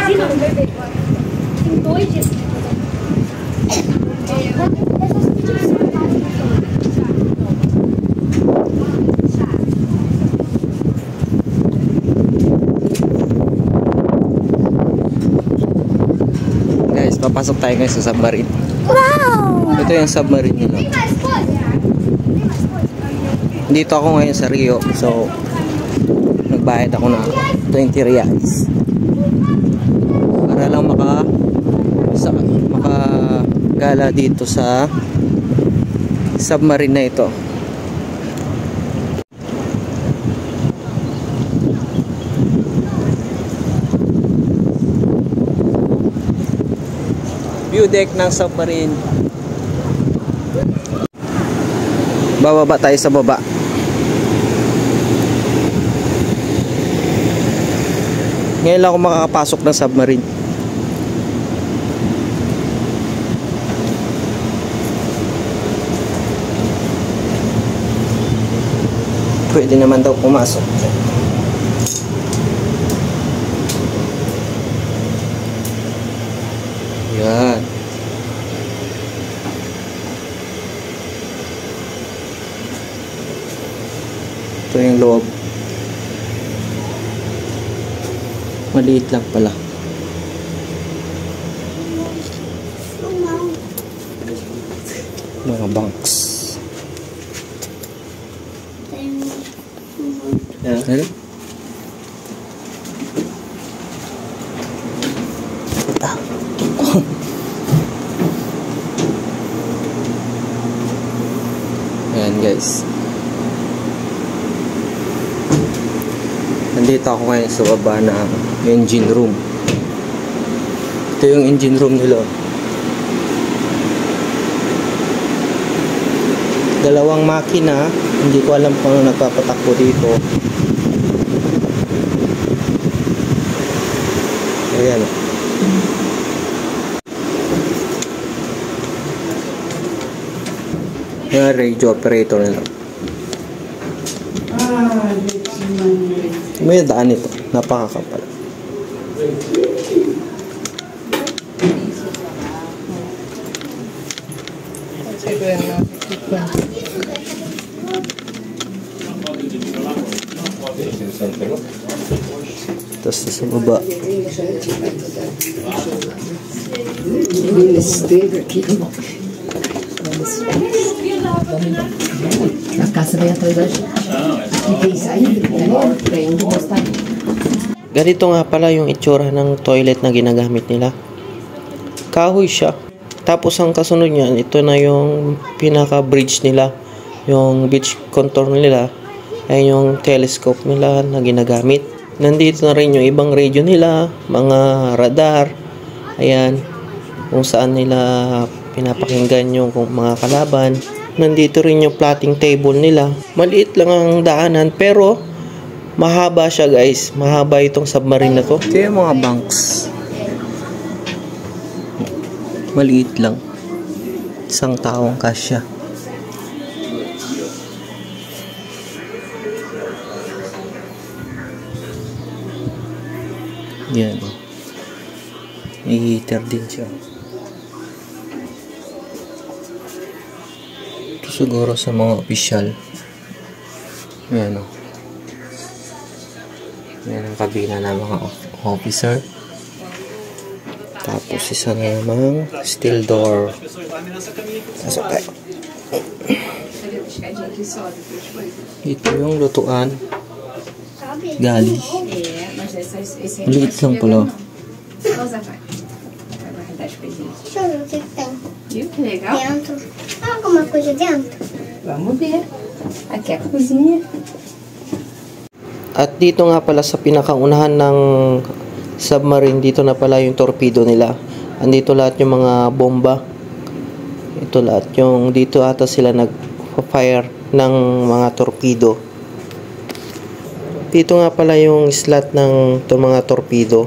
Tem 2 dias. Guys, papasok tayo ngayon sa submarine. Wow! Ito yung submarine nila. Dito ako ngayon sa Rio. So, nagbayad ako ng 20 reais. Para lang makagala dito sa submarine na ito. View deck ng submarine. Bababa tayo sa baba. Ngayon lang ako makakapasok ng submarine. Pwede naman daw pumasok. Yan. Ito yung loob. Maliit lang pala. Mga bunks. Ano? Ayan guys. Nandito ako ngayon sa baba na engine room. Ito yung engine room nila. Dalawang makina. Hindi ko alam kung ano nagpapatakbo dito. Ayan. Yung radio operator nila. May daan ito. Napakakapal. Tapos sa baba. A casa vai atrás da gente. E tem saída, tem indo gostar. Ganito nga pala yung itsura ng toilet na ginagamit nila. Kahoy siya. Tapos ang kasunod niyan, ito na yung pinaka-bridge nila. Yung beach contour nila. Ay yung telescope nila na ginagamit. Nandito na rin yung ibang radio nila, mga radar. Ayan, kung saan nila pinapakinggan yung mga kalaban. Nandito rin yung plotting table nila. Maliit lang ang daanan pero mahaba siya guys. Mahaba itong submarine na to. Ito yung mga bunks. Maliit lang. Isang taong kasya. Yan. May heater din siya. Ito siguro sa mga opisyal. Yan o. Yan ang kabina ng mga officer. Tapos isa na namang steel door. Pasok tayo. Ito yung lutuan. Gali. Maliit lang pala. Viu que legal? Dentro. Alguma coisa dentro? Vamos ver. Aqui é a cozinha. At dito nga pala sa pinakaunahan ng submarine, dito na pala yung torpedo nila. Andito lahat yung mga bomba. Ito lahat yung dito ata sila nag-fire ng mga torpedo. Dito nga pala yung slot ng mga torpedo.